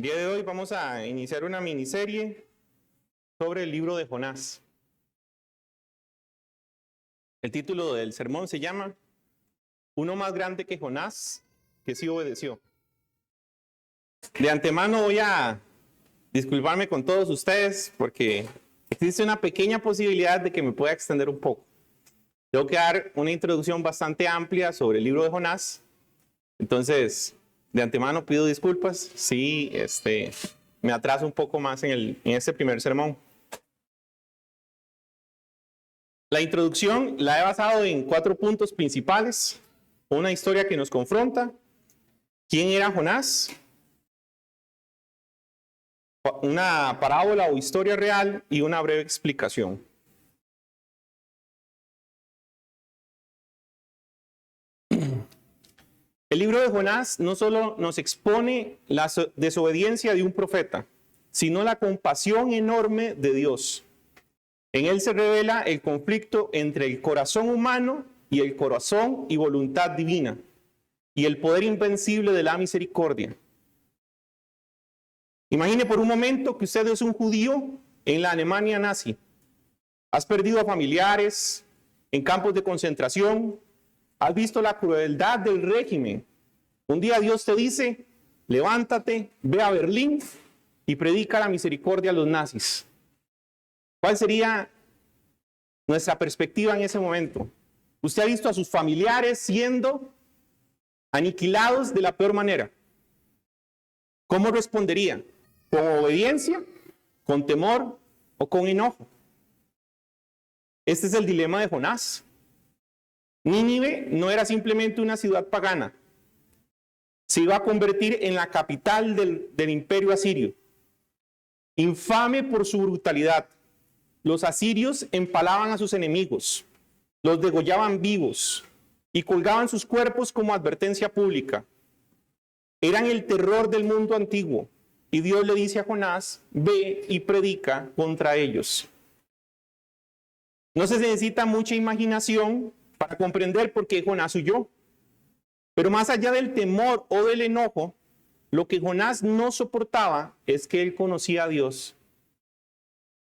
día de hoy vamos a iniciar una miniserie sobre el libro de Jonás. El título del sermón se llama Uno más grande que Jonás, que sí obedeció. De antemano voy a disculparme con todos ustedes porque existe una pequeña posibilidad de que me pueda extender un poco. Tengo que dar una introducción bastante amplia sobre el libro de Jonás. Entonces, de antemano pido disculpas si me atraso un poco más en este primer sermón. La introducción la he basado en 4 puntos principales. Una historia que nos confronta. ¿Quién era Jonás? Una parábola o historia real y una breve explicación. El libro de Jonás no solo nos expone la desobediencia de un profeta, sino la compasión enorme de Dios. En él se revela el conflicto entre el corazón humano y el corazón y voluntad divina, y el poder invencible de la misericordia. Imagine por un momento que usted es un judío en la Alemania nazi. Has perdido a familiares en campos de concentración. Has visto la crueldad del régimen. Un día Dios te dice, levántate, ve a Berlín y predica la misericordia a los nazis. ¿Cuál sería nuestra perspectiva en ese momento? Usted ha visto a sus familiares siendo aniquilados de la peor manera. ¿Cómo respondería? ¿Con obediencia, con temor o con enojo? Este es el dilema de Jonás. Nínive no era simplemente una ciudad pagana. Se iba a convertir en la capital del imperio asirio. Infame por su brutalidad. Los asirios empalaban a sus enemigos, los degollaban vivos y colgaban sus cuerpos como advertencia pública. Eran el terror del mundo antiguo y Dios le dice a Jonás, ve y predica contra ellos. No se necesita mucha imaginación para comprender por qué Jonás huyó. Pero más allá del temor o del enojo, lo que Jonás no soportaba es que él conocía a Dios.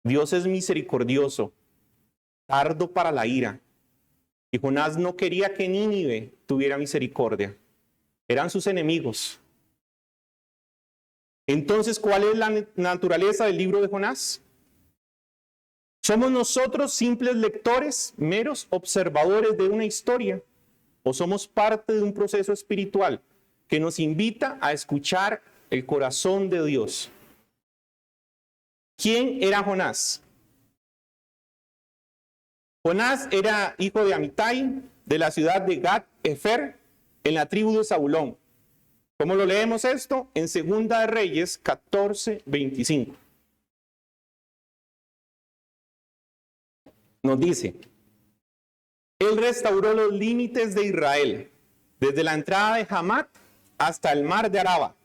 Dios es misericordioso, tardo para la ira. Y Jonás no quería que Nínive tuviera misericordia. Eran sus enemigos. Entonces, ¿cuál es la naturaleza del libro de Jonás? ¿Somos nosotros simples lectores, meros observadores de una historia? ¿O somos parte de un proceso espiritual que nos invita a escuchar el corazón de Dios? ¿Quién era Jonás? Jonás era hijo de Amitai, de la ciudad de Gat-Hefer, en la tribu de Zabulón. ¿Cómo lo leemos esto? En 2 de Reyes 14:25. Nos dice, él restauró los límites de Israel, desde la entrada de Hamat hasta el mar de Araba,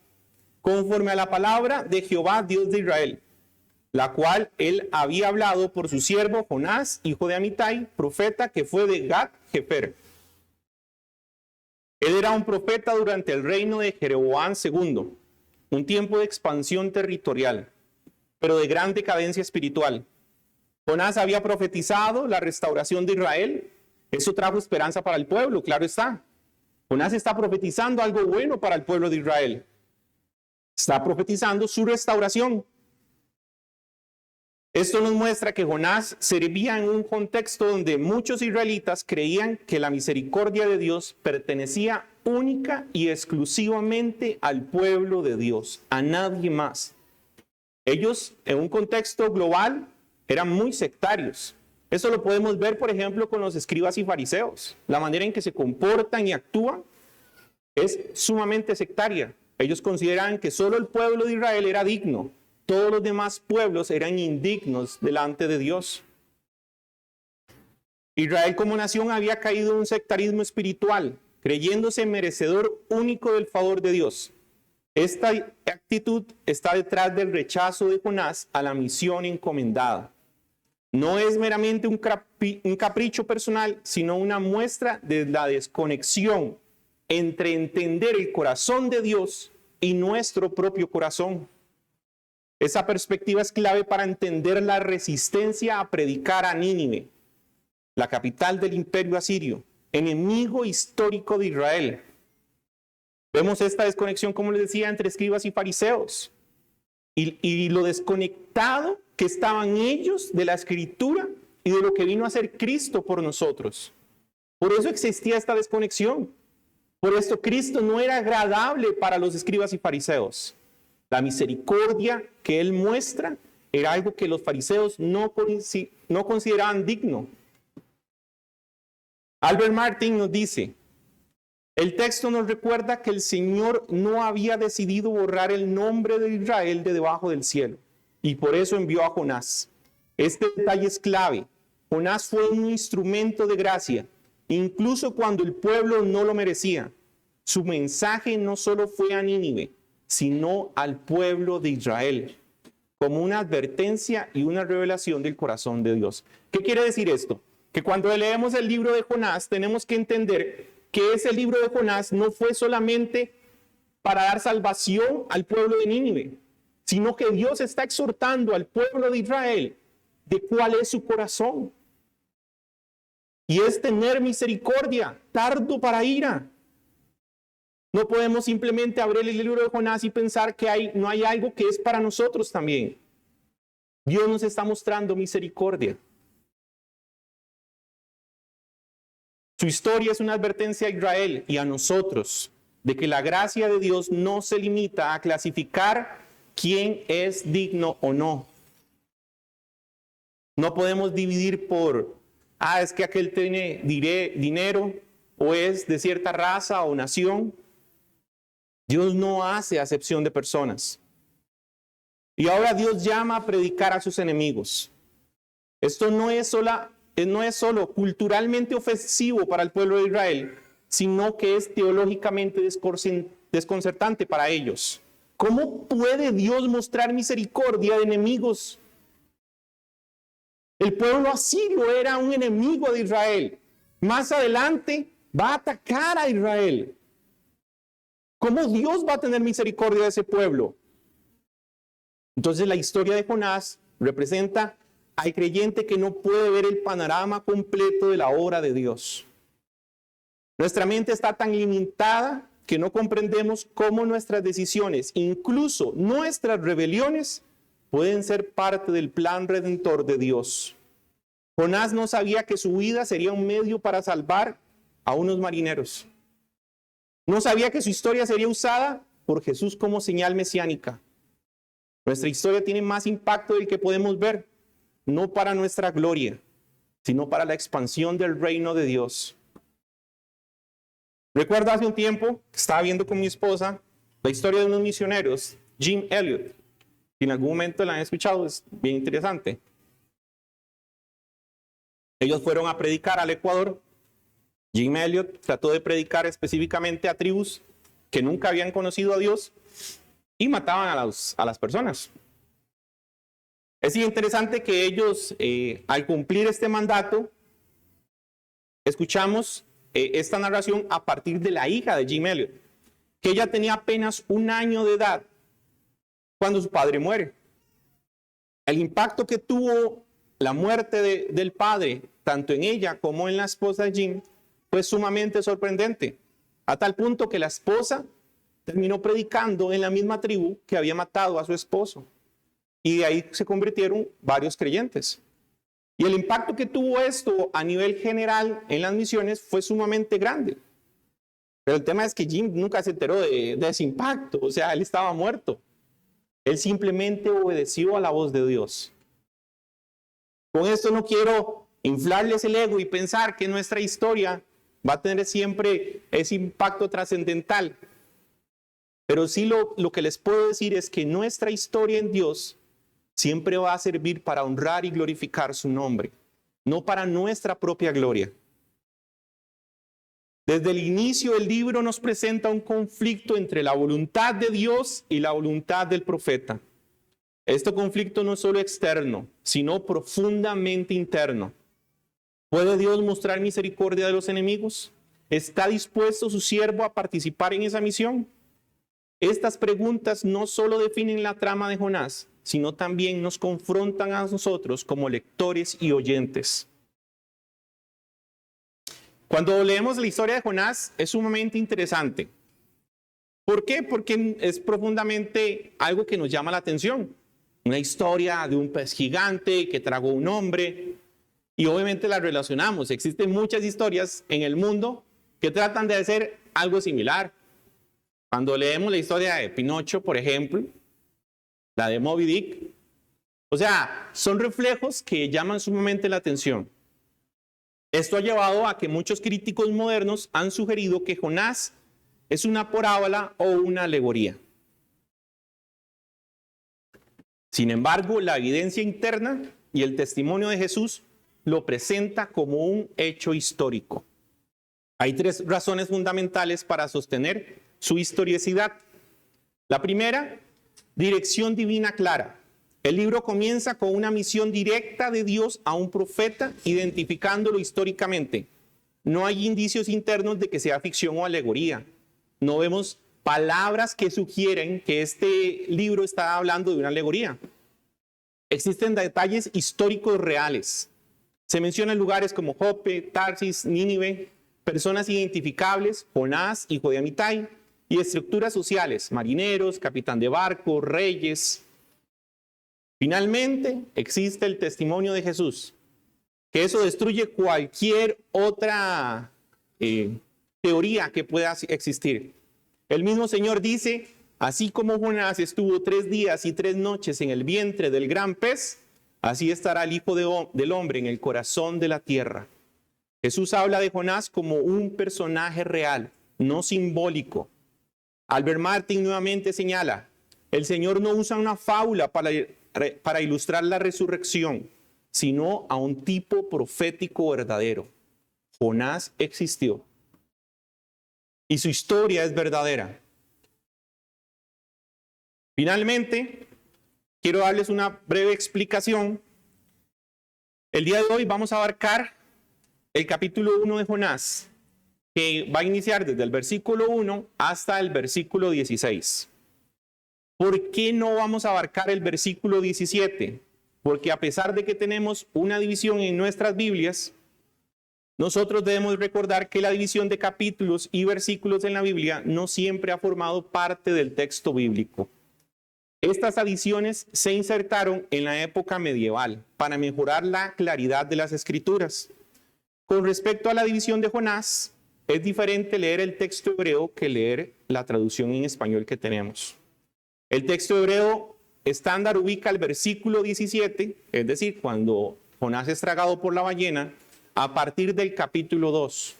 conforme a la palabra de Jehová, Dios de Israel, la cual él había hablado por su siervo Jonás, hijo de Amitai, profeta que fue de Gat-Hefer. Él era un profeta durante el reino de Jeroboam II, un tiempo de expansión territorial, pero de gran decadencia espiritual. Jonás había profetizado la restauración de Israel. Eso trajo esperanza para el pueblo, claro está. Jonás está profetizando algo bueno para el pueblo de Israel. Está profetizando su restauración. Esto nos muestra que Jonás servía en un contexto donde muchos israelitas creían que la misericordia de Dios pertenecía única y exclusivamente al pueblo de Dios, a nadie más. Ellos, en un contexto global, eran muy sectarios. Eso lo podemos ver, por ejemplo, con los escribas y fariseos. La manera en que se comportan y actúan es sumamente sectaria. Ellos consideraban que solo el pueblo de Israel era digno. Todos los demás pueblos eran indignos delante de Dios. Israel como nación había caído en un sectarismo espiritual, creyéndose merecedor único del favor de Dios. Esta actitud está detrás del rechazo de Jonás a la misión encomendada. No es meramente un capricho personal, sino una muestra de la desconexión entre entender el corazón de Dios y nuestro propio corazón. Esa perspectiva es clave para entender la resistencia a predicar a Nínive, la capital del imperio asirio, enemigo histórico de Israel. Vemos esta desconexión, como les decía, entre escribas y fariseos y lo desconectado que estaban ellos de la escritura y de lo que vino a ser Cristo por nosotros. Por eso existía esta desconexión. Por esto Cristo no era agradable para los escribas y fariseos. La misericordia que Él muestra era algo que los fariseos no consideraban digno. Albert Martin nos dice, el texto nos recuerda que el Señor no había decidido borrar el nombre de Israel de debajo del cielo, y por eso envió a Jonás. Este detalle es clave. Jonás fue un instrumento de gracia, incluso cuando el pueblo no lo merecía. Su mensaje no solo fue a Nínive, sino al pueblo de Israel, como una advertencia y una revelación del corazón de Dios. ¿Qué quiere decir esto? Que cuando leemos el libro de Jonás, tenemos que entender que ese libro de Jonás no fue solamente para dar salvación al pueblo de Nínive, sino que Dios está exhortando al pueblo de Israel de cuál es su corazón. Y es tener misericordia, tardo para ira. No podemos simplemente abrir el libro de Jonás y pensar que no hay algo que es para nosotros también. Dios nos está mostrando misericordia. Su historia es una advertencia a Israel y a nosotros de que la gracia de Dios no se limita a clasificar quién es digno o no. No podemos dividir por, es que aquel tiene dinero o es de cierta raza o nación. Dios no hace acepción de personas. Y ahora Dios llama a predicar a sus enemigos. Esto no es solo culturalmente ofensivo para el pueblo de Israel, sino que es teológicamente desconcertante para ellos. ¿Cómo puede Dios mostrar misericordia de enemigos? El pueblo asirio era un enemigo de Israel. Más adelante va a atacar a Israel. ¿Cómo Dios va a tener misericordia de ese pueblo? Entonces la historia de Jonás representa al creyente que no puede ver el panorama completo de la obra de Dios. Nuestra mente está tan limitada que no comprendemos cómo nuestras decisiones, incluso nuestras rebeliones, pueden ser parte del plan redentor de Dios. Jonás no sabía que su vida sería un medio para salvar a unos marineros. No sabía que su historia sería usada por Jesús como señal mesiánica. Nuestra historia tiene más impacto del que podemos ver, no para nuestra gloria, sino para la expansión del reino de Dios. Recuerdo hace un tiempo, estaba viendo con mi esposa la historia de unos misioneros, Jim Elliot. Si en algún momento la han escuchado, es bien interesante. Ellos fueron a predicar al Ecuador. Jim Elliot trató de predicar específicamente a tribus que nunca habían conocido a Dios y mataban a las personas. Es interesante que ellos, al cumplir este mandato, escuchamos esta narración a partir de la hija de Jim Elliot, que ella tenía apenas 1 año de edad cuando su padre muere. El impacto que tuvo la muerte del padre, tanto en ella como en la esposa de Jim, fue sumamente sorprendente, a tal punto que la esposa terminó predicando en la misma tribu que había matado a su esposo. Y de ahí se convirtieron varios creyentes. Y el impacto que tuvo esto a nivel general en las misiones fue sumamente grande. Pero el tema es que Jim nunca se enteró de ese impacto. O sea, él estaba muerto. Él simplemente obedeció a la voz de Dios. Con esto no quiero inflarles el ego y pensar que nuestra historia va a tener siempre ese impacto trascendental. Pero sí lo que les puedo decir es que nuestra historia en Dios siempre va a servir para honrar y glorificar su nombre, no para nuestra propia gloria. Desde el inicio del libro nos presenta un conflicto entre la voluntad de Dios y la voluntad del profeta. Este conflicto no es solo externo, sino profundamente interno. ¿Puede Dios mostrar misericordia de los enemigos? ¿Está dispuesto su siervo a participar en esa misión? Estas preguntas no solo definen la trama de Jonás, sino también nos confrontan a nosotros como lectores y oyentes. Cuando leemos la historia de Jonás es sumamente interesante. ¿Por qué? Porque es profundamente algo que nos llama la atención. Una historia de un pez gigante que tragó un hombre y obviamente la relacionamos. Existen muchas historias en el mundo que tratan de hacer algo similar. Cuando leemos la historia de Pinocho, por ejemplo, la de Moby Dick, o sea, son reflejos que llaman sumamente la atención. Esto ha llevado a que muchos críticos modernos han sugerido que Jonás es una parábola o una alegoría. Sin embargo, la evidencia interna y el testimonio de Jesús lo presenta como un hecho histórico. Hay tres razones fundamentales para sostener su historicidad. La primera, dirección divina clara. El libro comienza con una misión directa de Dios a un profeta, identificándolo históricamente. No hay indicios internos de que sea ficción o alegoría. No vemos palabras que sugieren que este libro está hablando de una alegoría. Existen detalles históricos reales. Se mencionan lugares como Jope, Tarsis, Nínive, personas identificables, Jonás, hijo de Amitai, y estructuras sociales, marineros, capitán de barco, reyes. Finalmente, existe el testimonio de Jesús, que eso destruye cualquier otra teoría que pueda existir. El mismo Señor dice, así como Jonás estuvo 3 días y 3 noches en el vientre del gran pez, así estará el Hijo del Hombre en el corazón de la tierra. Jesús habla de Jonás como un personaje real, no simbólico. Albert Martin nuevamente señala, el Señor no usa una fábula para ilustrar la resurrección, sino a un tipo profético verdadero. Jonás existió y su historia es verdadera. Finalmente, quiero darles una breve explicación. El día de hoy vamos a abarcar el capítulo 1 de Jonás, que va a iniciar desde el versículo 1 hasta el versículo 16. ¿Por qué no vamos a abarcar el versículo 17? Porque a pesar de que tenemos una división en nuestras Biblias, nosotros debemos recordar que la división de capítulos y versículos en la Biblia no siempre ha formado parte del texto bíblico. Estas adiciones se insertaron en la época medieval para mejorar la claridad de las escrituras. Con respecto a la división de Jonás, es diferente leer el texto hebreo que leer la traducción en español que tenemos. El texto hebreo estándar ubica el versículo 17, es decir, cuando Jonás es tragado por la ballena, a partir del capítulo 2.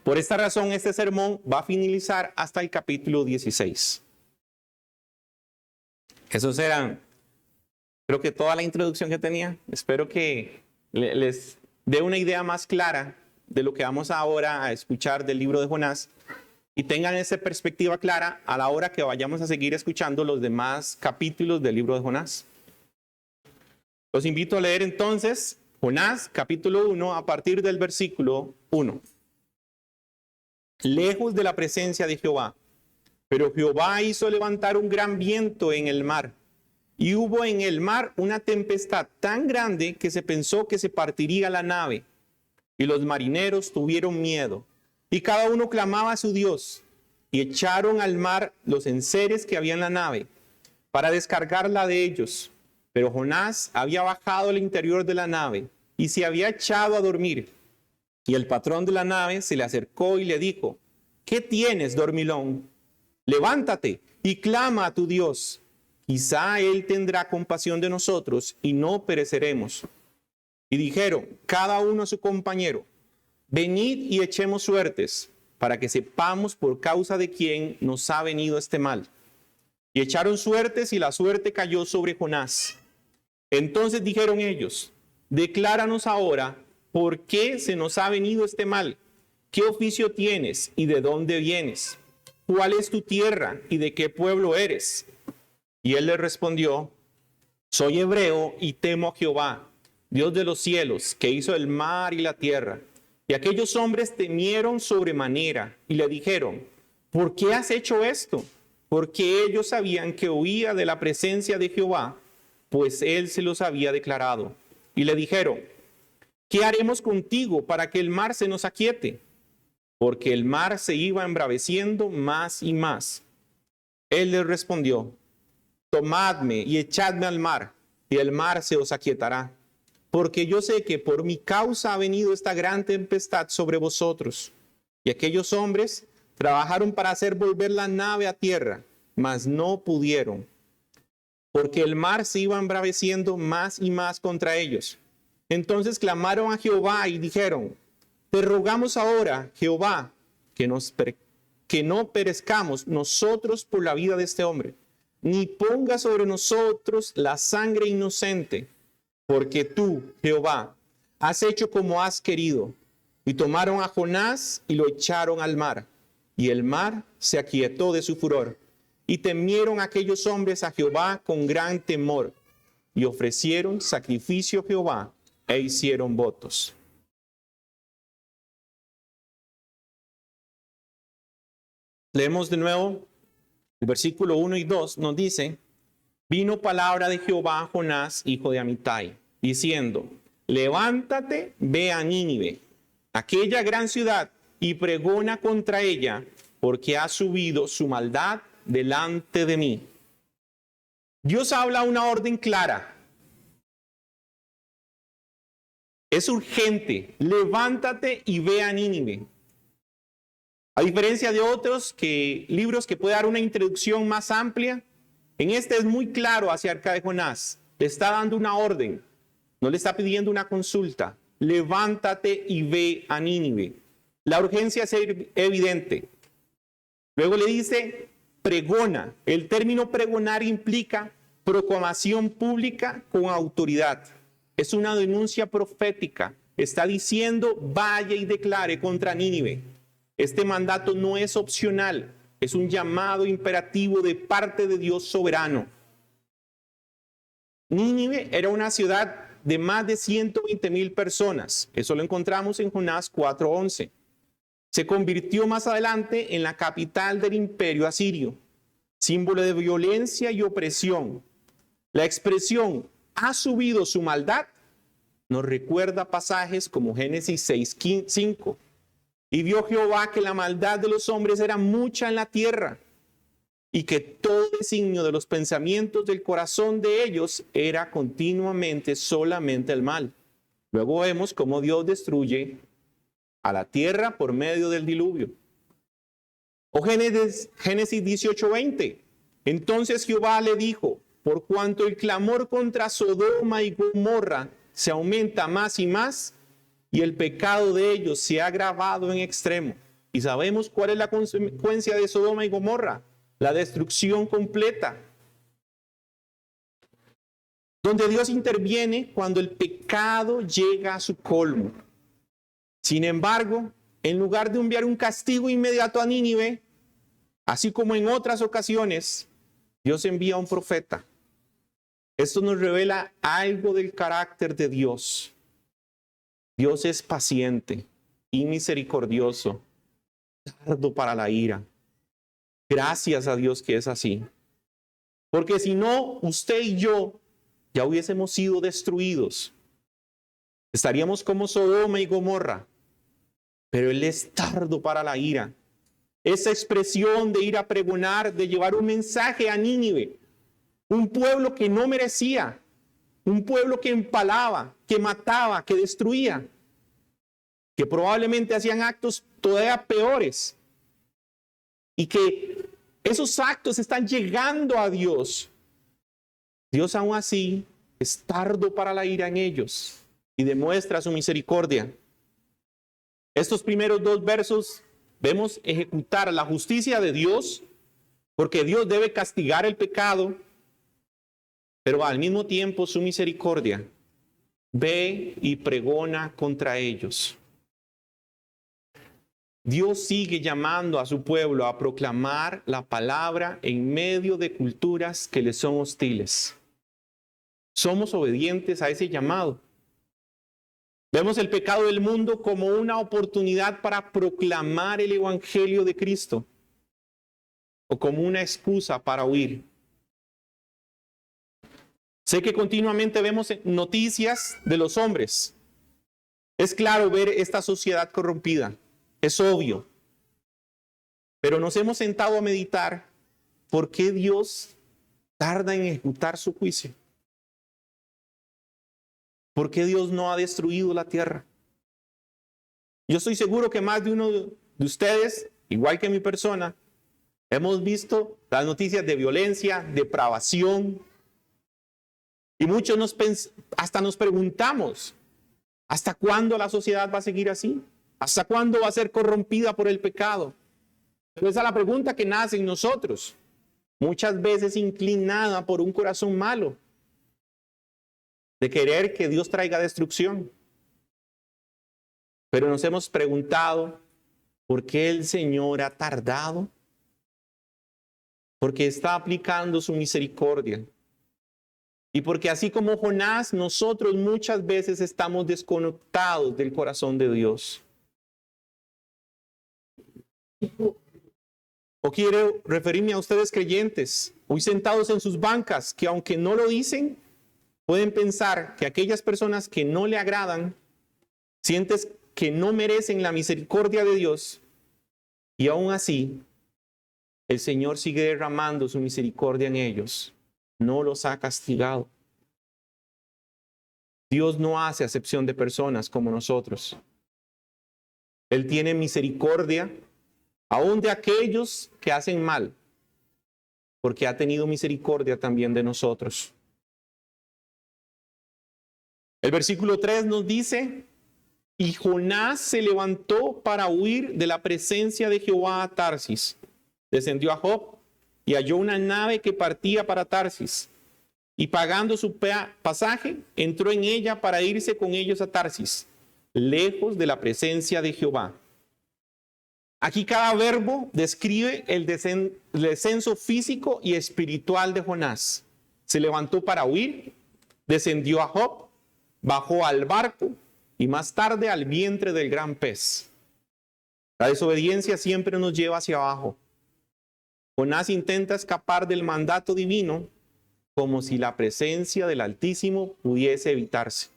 Por esta razón, este sermón va a finalizar hasta el capítulo 16. Eso será, creo que toda la introducción que tenía. Espero que les dé una idea más clara de lo que vamos ahora a escuchar del libro de Jonás y tengan esa perspectiva clara a la hora que vayamos a seguir escuchando los demás capítulos del libro de Jonás. Los invito a leer entonces Jonás capítulo 1 a partir del versículo 1. Lejos de la presencia de Jehová, pero Jehová hizo levantar un gran viento en el mar, y hubo en el mar una tempestad tan grande que se pensó que se partiría la nave, y los marineros tuvieron miedo, y cada uno clamaba a su Dios, y echaron al mar los enseres que había en la nave, para descargarla de ellos. Pero Jonás había bajado al interior de la nave, y se había echado a dormir. Y el patrón de la nave se le acercó y le dijo, ¿qué tienes, dormilón? Levántate y clama a tu Dios. Quizá Él tendrá compasión de nosotros y no pereceremos. Y dijeron, cada uno a su compañero, venid y echemos suertes, para que sepamos por causa de quién nos ha venido este mal. Y echaron suertes y la suerte cayó sobre Jonás. Entonces dijeron ellos, decláranos ahora por qué se nos ha venido este mal. ¿Qué oficio tienes y de dónde vienes? ¿Cuál es tu tierra y de qué pueblo eres? Y él le respondió, soy hebreo y temo a Jehová, Dios de los cielos, que hizo el mar y la tierra. Y aquellos hombres temieron sobremanera y le dijeron, ¿por qué has hecho esto? porque ellos sabían que huía de la presencia de Jehová, pues él se los había declarado. Y le dijeron: ¿qué haremos contigo para que el mar se nos aquiete? Porque el mar se iba embraveciendo más y más. Él les respondió: tomadme y echadme al mar, y el mar se os aquietará. Porque yo sé que por mi causa ha venido esta gran tempestad sobre vosotros. Y aquellos hombres trabajaron para hacer volver la nave a tierra, mas no pudieron, porque el mar se iba embraveciendo más y más contra ellos. Entonces clamaron a Jehová y dijeron: te rogamos ahora, Jehová, que no perezcamos nosotros por la vida de este hombre, ni ponga sobre nosotros la sangre inocente, porque tú, Jehová, has hecho como has querido. Y tomaron a Jonás y lo echaron al mar, y el mar se aquietó de su furor. Y temieron aquellos hombres a Jehová con gran temor, y ofrecieron sacrificio a Jehová e hicieron votos. Leemos de nuevo el versículo 1 y 2, nos dice: vino palabra de Jehová a Jonás, hijo de Amitai, diciendo: levántate, ve a Nínive, aquella gran ciudad, y pregona contra ella, porque ha subido su maldad delante de mí. Dios habla una orden clara. Es urgente: levántate y ve a Nínive. A diferencia de otros libros que puede dar una introducción más amplia, en este es muy claro acerca de Jonás. Le está dando una orden, no le está pidiendo una consulta. Levántate y ve a Nínive. La urgencia es evidente. Luego le dice: pregona. El término pregonar implica proclamación pública con autoridad. Es una denuncia profética. Está diciendo: vaya y declare contra Nínive. Este mandato no es opcional, es un llamado imperativo de parte de Dios soberano. Nínive era una ciudad de más de 120,000 personas. Eso lo encontramos en Jonás 4:11. Se convirtió más adelante en la capital del imperio asirio, símbolo de violencia y opresión. La expresión "ha subido su maldad" nos recuerda pasajes como Génesis 6:5. Y vio Jehová que la maldad de los hombres era mucha en la tierra, y que todo designio de los pensamientos del corazón de ellos era continuamente solamente el mal. Luego vemos cómo Dios destruye a la tierra por medio del diluvio. O Génesis 18:20. Entonces Jehová le dijo: por cuanto el clamor contra Sodoma y Gomorra se aumenta más y más, y el pecado de ellos se ha agravado en extremo. Y sabemos cuál es la consecuencia de Sodoma y Gomorra: la destrucción completa. Donde Dios interviene cuando el pecado llega a su colmo. Sin embargo, en lugar de enviar un castigo inmediato a Nínive, así como en otras ocasiones, Dios envía a un profeta. Esto nos revela algo del carácter de Dios. Dios es paciente y misericordioso, tardo para la ira. Gracias a Dios que es así. Porque si no, usted y yo ya hubiésemos sido destruidos. Estaríamos como Sodoma y Gomorra. Pero Él es tardo para la ira. Esa expresión de ir a pregonar, de llevar un mensaje a Nínive, un pueblo que no merecía, un pueblo que empalaba, que mataba, que destruía, que probablemente hacían actos todavía peores, y que esos actos están llegando a Dios. Dios aún así es tardo para la ira en ellos y demuestra su misericordia. Estos primeros 2 versos vemos ejecutar la justicia de Dios, porque Dios debe castigar el pecado, pero al mismo tiempo su misericordia ve y pregona contra ellos. Dios sigue llamando a su pueblo a proclamar la palabra en medio de culturas que le son hostiles. Somos obedientes a ese llamado. Vemos el pecado del mundo como una oportunidad para proclamar el evangelio de Cristo. o como una excusa para huir. Sé que continuamente vemos noticias de los hombres. Es claro ver esta sociedad corrompida, es obvio. Pero nos hemos sentado a meditar por qué Dios tarda en ejecutar su juicio. ¿Por qué Dios no ha destruido la tierra? Yo estoy seguro que más de uno de ustedes, igual que mi persona, hemos visto las noticias de violencia, depravación, y muchos hasta nos preguntamos, ¿hasta cuándo la sociedad va a seguir así? ¿Hasta cuándo va a ser corrompida por el pecado? Pero esa es la pregunta que nace en nosotros, muchas veces inclinada por un corazón malo, de querer que Dios traiga destrucción. Pero nos hemos preguntado, ¿por qué el Señor ha tardado? Porque está aplicando su misericordia. Y porque así como Jonás, nosotros muchas veces estamos desconectados del corazón de Dios. O quiero referirme a ustedes creyentes, hoy sentados en sus bancas, que aunque no lo dicen, pueden pensar que aquellas personas que no le agradan, sientes que no merecen la misericordia de Dios, y aún así, el Señor sigue derramando su misericordia en ellos. No los ha castigado. Dios no hace acepción de personas como nosotros. Él tiene misericordia aún de aquellos que hacen mal, porque ha tenido misericordia también de nosotros. El versículo 3 nos dice, y Jonás se levantó para huir de la presencia de Jehová a Tarsis. Descendió a Jope y halló una nave que partía para Tarsis. Y pagando su pasaje, entró en ella para irse con ellos a Tarsis, lejos de la presencia de Jehová. Aquí cada verbo describe el descenso físico y espiritual de Jonás. Se levantó para huir, descendió a Jope, bajó al barco y más tarde al vientre del gran pez. La desobediencia siempre nos lleva hacia abajo. Jonás intenta escapar del mandato divino como si la presencia del Altísimo pudiese evitarse.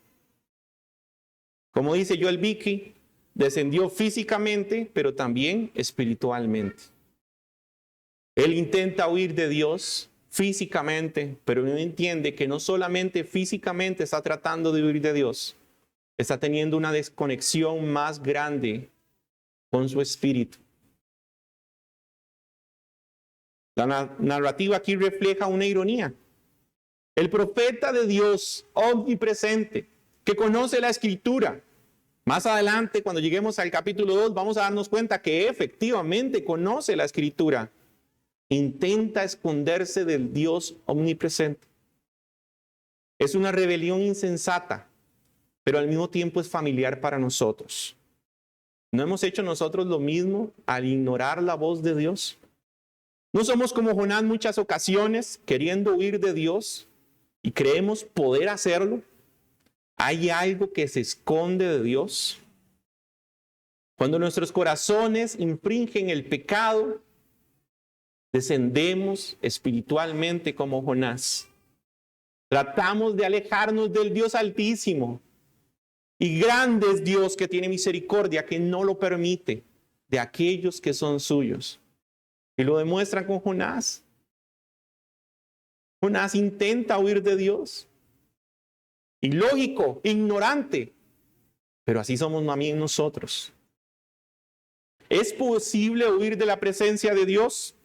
Como dice Joel Beeke, descendió físicamente, pero también espiritualmente. Él intenta huir de Dios físicamente, pero no entiende que no solamente físicamente está tratando de huir de Dios, está teniendo una desconexión más grande con su espíritu. La narrativa aquí refleja una ironía. El profeta de Dios omnipresente, que conoce la Escritura. Más adelante, cuando lleguemos al capítulo 2, vamos a darnos cuenta que efectivamente conoce la Escritura. Intenta esconderse del Dios omnipresente. Es una rebelión insensata, pero al mismo tiempo es familiar para nosotros. ¿No hemos hecho nosotros lo mismo al ignorar la voz de Dios? ¿No somos como Jonás en muchas ocasiones queriendo huir de Dios y creemos poder hacerlo? ¿Hay algo que se esconde de Dios? Cuando nuestros corazones infringen el pecado, descendemos espiritualmente como Jonás. Tratamos de alejarnos del Dios Altísimo. Y grande es Dios que tiene misericordia, que no lo permite de aquellos que son suyos. Y lo demuestra con Jonás. Jonás intenta huir de Dios. Ilógico, ignorante. Pero así somos también nosotros. ¿Es posible huir de la presencia de Dios?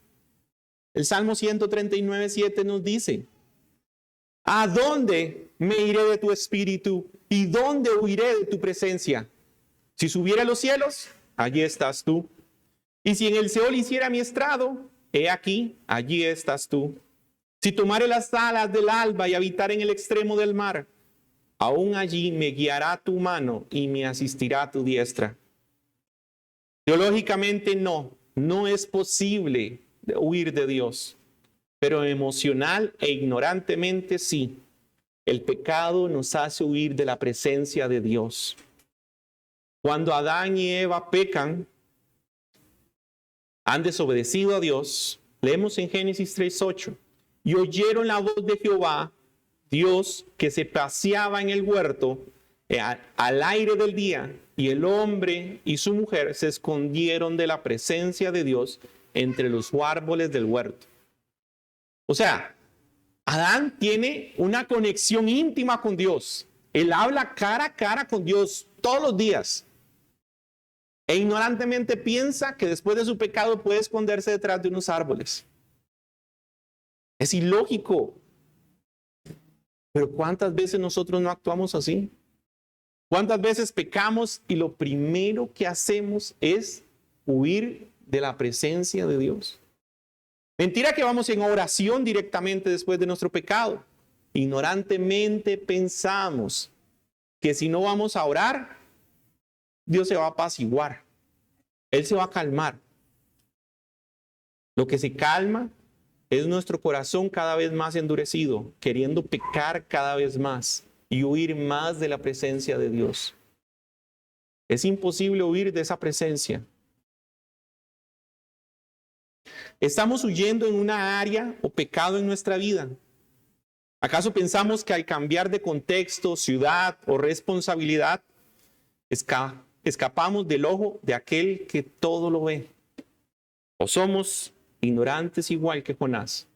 El Salmo 139:7 nos dice: ¿a dónde me iré de tu espíritu? ¿Y dónde huiré de tu presencia? Si subiera a los cielos, allí estás tú. Y si en el Seol hiciera mi estrado, he aquí, allí estás tú. Si tomare las alas del alba y habitar en el extremo del mar, aún allí me guiará tu mano y me asistirá tu diestra. Teológicamente no es posible huir de Dios, pero emocional e ignorantemente sí. El pecado nos hace huir de la presencia de Dios. Cuando Adán y Eva pecan, han desobedecido a Dios, Leemos en Génesis 3:8. Y oyeron la voz de Jehová, Dios, que se paseaba en el huerto al aire del día, y el hombre y su mujer se escondieron de la presencia de Dios entre los árboles del huerto. O sea, Adán tiene una conexión íntima con Dios. Él habla cara a cara con Dios todos los días. E ignorantemente piensa que después de su pecado puede esconderse detrás de unos árboles. Es ilógico. Pero ¿cuántas veces nosotros no actuamos así? ¿Cuántas veces pecamos y lo primero que hacemos es huir de la presencia de Dios? Mentira que vamos en oración directamente después de nuestro pecado. Ignorantemente pensamos que si no vamos a orar, Dios se va a apaciguar. Él se va a calmar. Lo que se calma es nuestro corazón cada vez más endurecido, queriendo pecar cada vez más y huir más de la presencia de Dios. Es imposible huir de esa presencia. ¿Estamos huyendo en una área o pecado en nuestra vida? ¿Acaso pensamos que al cambiar de contexto, ciudad o responsabilidad, escapamos del ojo de aquel que todo lo ve? ¿O somos ignorantes igual que Jonás?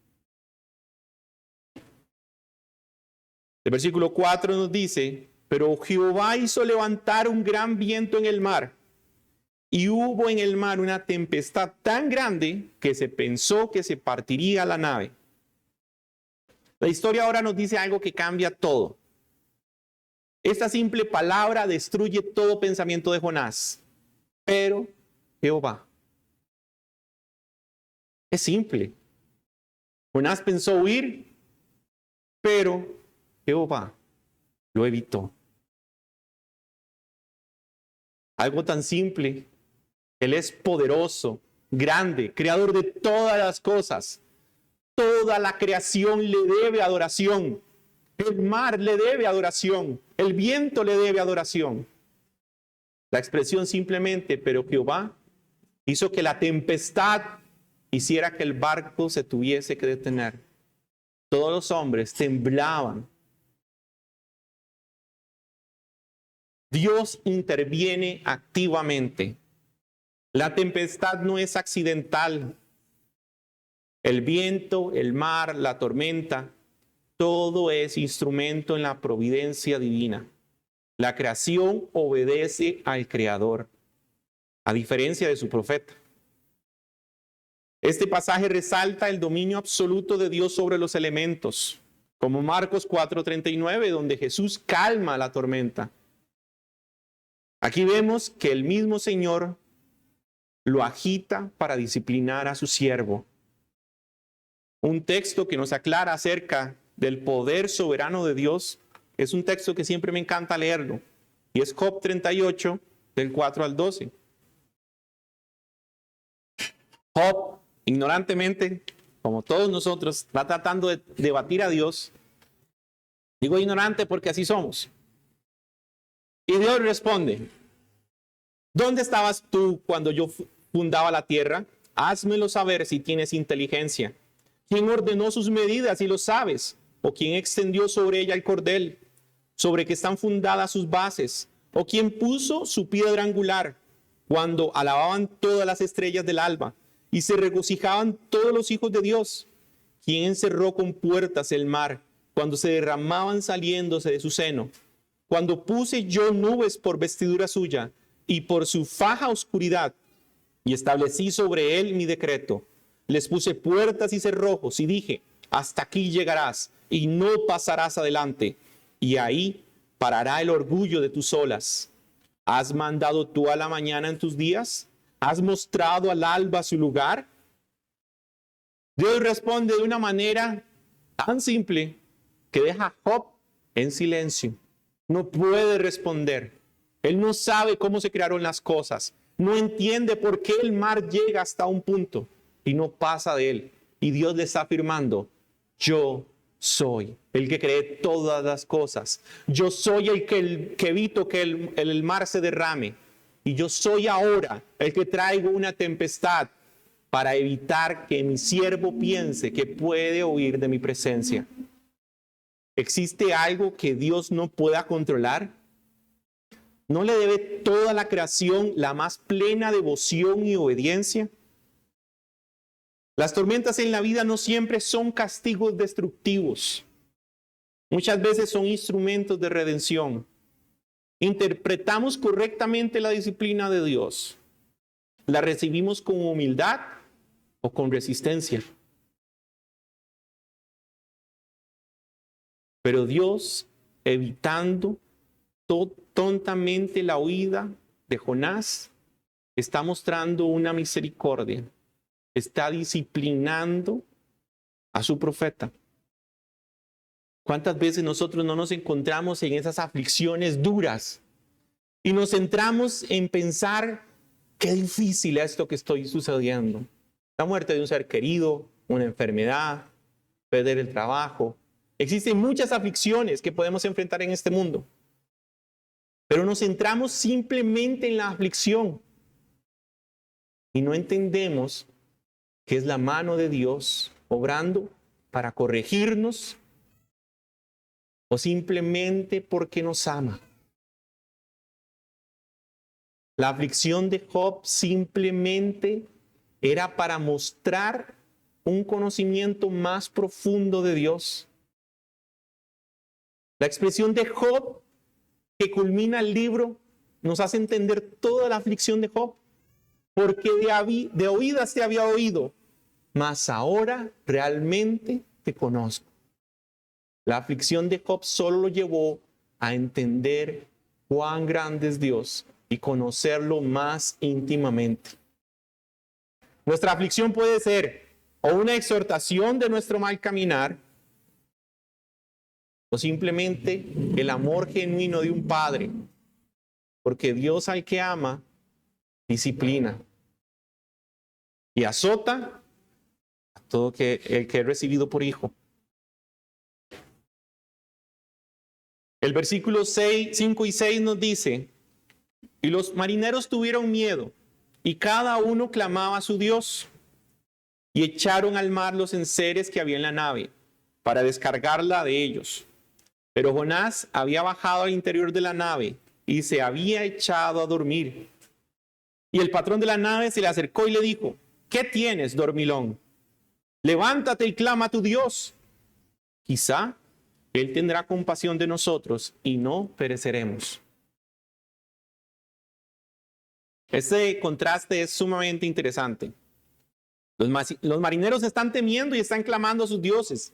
El versículo 4 nos dice, pero Jehová hizo levantar un gran viento en el mar, y hubo en el mar una tempestad tan grande que se pensó que se partiría la nave. La historia ahora nos dice algo que cambia todo. Esta simple palabra destruye todo pensamiento de Jonás. Pero Jehová. Es simple. Jonás pensó huir, pero Jehová lo evitó. Algo tan simple. Él es poderoso, grande, creador de todas las cosas. Toda la creación le debe adoración. El mar le debe adoración. El viento le debe adoración. La expresión simplemente, pero Jehová hizo que la tempestad hiciera que el barco se tuviese que detener. Todos los hombres temblaban. Dios interviene activamente. La tempestad no es accidental. El viento, el mar, la tormenta, todo es instrumento en la providencia divina. La creación obedece al Creador, a diferencia de su profeta. Este pasaje resalta el dominio absoluto de Dios sobre los elementos, como Marcos 4:39, donde Jesús calma la tormenta. Aquí vemos que el mismo Señor lo agita para disciplinar a su siervo. Un texto que nos aclara acerca del poder soberano de Dios es un texto que siempre me encanta leerlo, y es Job 38, del 4 al 12. Job, ignorantemente, como todos nosotros, está tratando de debatir a Dios. Digo ignorante porque así somos. Y Dios responde, ¿dónde estabas tú cuando yo fundaba la tierra? Házmelo saber si tienes inteligencia. ¿Quién ordenó sus medidas y lo sabes? ¿O quién extendió sobre ella el cordel, sobre que están fundadas sus bases? ¿O quién puso su piedra angular cuando alababan todas las estrellas del alba y se regocijaban todos los hijos de Dios? ¿Quién encerró con puertas el mar cuando se derramaban saliéndose de su seno? Cuando puse yo nubes por vestidura suya y por su faja oscuridad, y establecí sobre él mi decreto. Les puse puertas y cerrojos y dije, hasta aquí llegarás y no pasarás adelante. Y ahí parará el orgullo de tus olas. ¿Has mandado tú a la mañana en tus días? ¿Has mostrado al alba su lugar? Dios responde de una manera tan simple que deja a Job en silencio. No puede responder. Él no sabe cómo se crearon las cosas. No entiende por qué el mar llega hasta un punto y no pasa de él. Y Dios le está afirmando, yo soy el que cree todas las cosas. Yo soy el que evito que el mar se derrame. Y yo soy ahora el que traigo una tempestad para evitar que mi siervo piense que puede huir de mi presencia. ¿Existe algo que Dios no pueda controlar? ¿No le debe toda la creación la más plena devoción y obediencia? Las tormentas en la vida no siempre son castigos destructivos. Muchas veces son instrumentos de redención. Interpretamos correctamente la disciplina de Dios. ¿La recibimos con humildad o con resistencia? Pero Dios, evitando tontamente la huida de Jonás, está mostrando una misericordia. Está disciplinando a su profeta. ¿Cuántas veces nosotros no nos encontramos en esas aflicciones duras y nos centramos en pensar qué difícil es esto que estoy sucediendo? La muerte de un ser querido, una enfermedad, perder el trabajo. Existen muchas aflicciones que podemos enfrentar en este mundo, pero nos centramos simplemente en la aflicción y no entendemos que es la mano de Dios obrando para corregirnos o simplemente porque nos ama. La aflicción de Job simplemente era para mostrar un conocimiento más profundo de Dios. La expresión de Job que culmina el libro nos hace entender toda la aflicción de Job, porque de oídas te había oído, mas ahora realmente te conozco. La aflicción de Job solo lo llevó a entender cuán grande es Dios y conocerlo más íntimamente. Nuestra aflicción puede ser o una exhortación de nuestro mal caminar, o simplemente el amor genuino de un padre, porque Dios al que ama, disciplina y azota a todo el que he recibido por hijo. El versículo 5 y 6 nos dice: y los marineros tuvieron miedo, y cada uno clamaba a su Dios, y echaron al mar los enseres que había en la nave, para descargarla de ellos. Pero Jonás había bajado al interior de la nave, y se había echado a dormir. Y el patrón de la nave se le acercó y le dijo: ¿qué tienes, dormilón? Levántate y clama a tu Dios. Quizá Él tendrá compasión de nosotros y no pereceremos. Este contraste es sumamente interesante. Los marineros están temiendo y están clamando a sus dioses.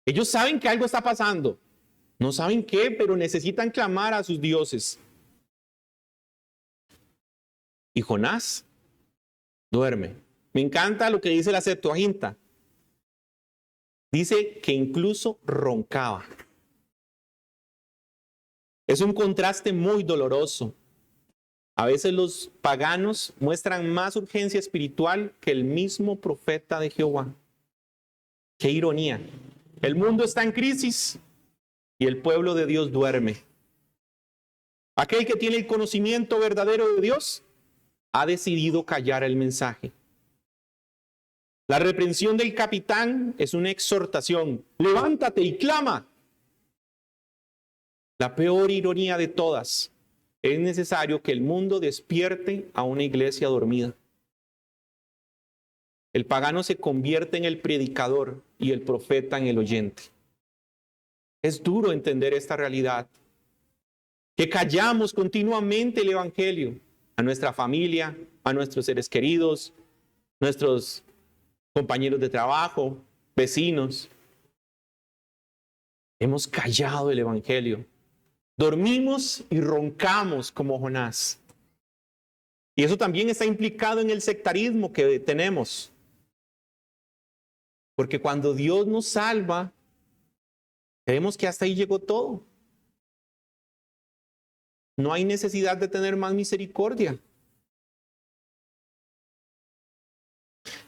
Ellos saben que algo está pasando. No saben qué, pero necesitan clamar a sus dioses. Y Jonás duerme. Me encanta lo que dice la Septuaginta. Dice que incluso roncaba. Es un contraste muy doloroso. A veces los paganos muestran más urgencia espiritual que el mismo profeta de Jehová. Qué ironía. El mundo está en crisis y el pueblo de Dios duerme. Aquel que tiene el conocimiento verdadero de Dios ha decidido callar el mensaje. La reprensión del capitán es una exhortación. Levántate y clama. La peor ironía de todas. Es necesario que el mundo despierte a una iglesia dormida. El pagano se convierte en el predicador y el profeta en el oyente. Es duro entender esta realidad. Que callamos continuamente el evangelio a nuestra familia, a nuestros seres queridos, nuestros compañeros de trabajo, vecinos. Hemos callado el evangelio. Dormimos y roncamos como Jonás. Y eso también está implicado en el sectarismo que tenemos. Porque cuando Dios nos salva, creemos que hasta ahí llegó todo. No hay necesidad de tener más misericordia.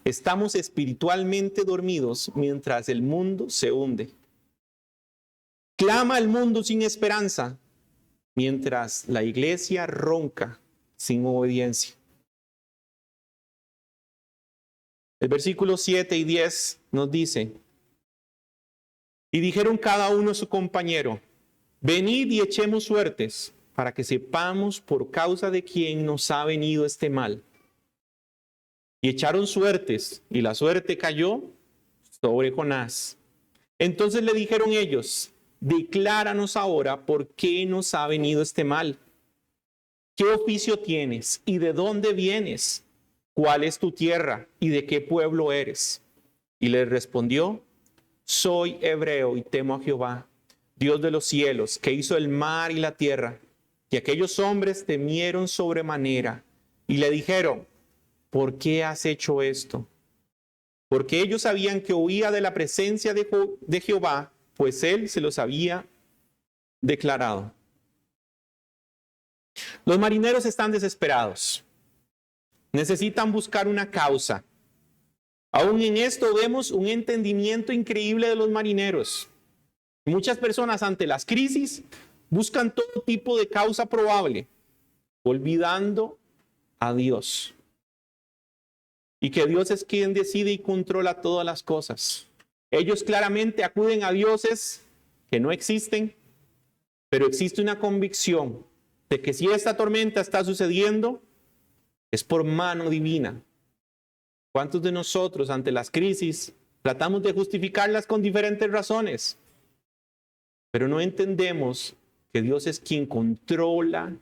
Estamos espiritualmente dormidos mientras el mundo se hunde. Clama el mundo sin esperanza, mientras la iglesia ronca sin obediencia. El versículo 7 y 10 nos dice: y dijeron cada uno a su compañero: venid y echemos suertes, para que sepamos por causa de quién nos ha venido este mal. Y echaron suertes, y la suerte cayó sobre Jonás. Entonces le dijeron ellos: decláranos ahora por qué nos ha venido este mal. ¿Qué oficio tienes y de dónde vienes? ¿Cuál es tu tierra y de qué pueblo eres? Y les respondió: soy hebreo y temo a Jehová, Dios de los cielos, que hizo el mar y la tierra. Y aquellos hombres temieron sobremanera y le dijeron: ¿por qué has hecho esto? Porque ellos sabían que huía de la presencia de Jehová, pues él se los había declarado. Los marineros están desesperados. Necesitan buscar una causa. Aún en esto vemos un entendimiento increíble de los marineros. Muchas personas ante las crisis buscan todo tipo de causa probable, olvidando a Dios. Y que Dios es quien decide y controla todas las cosas. Ellos claramente acuden a dioses que no existen, pero existe una convicción de que si esta tormenta está sucediendo, es por mano divina. ¿Cuántos de nosotros ante las crisis tratamos de justificarlas con diferentes razones? Pero no entendemos que Dios es quien controla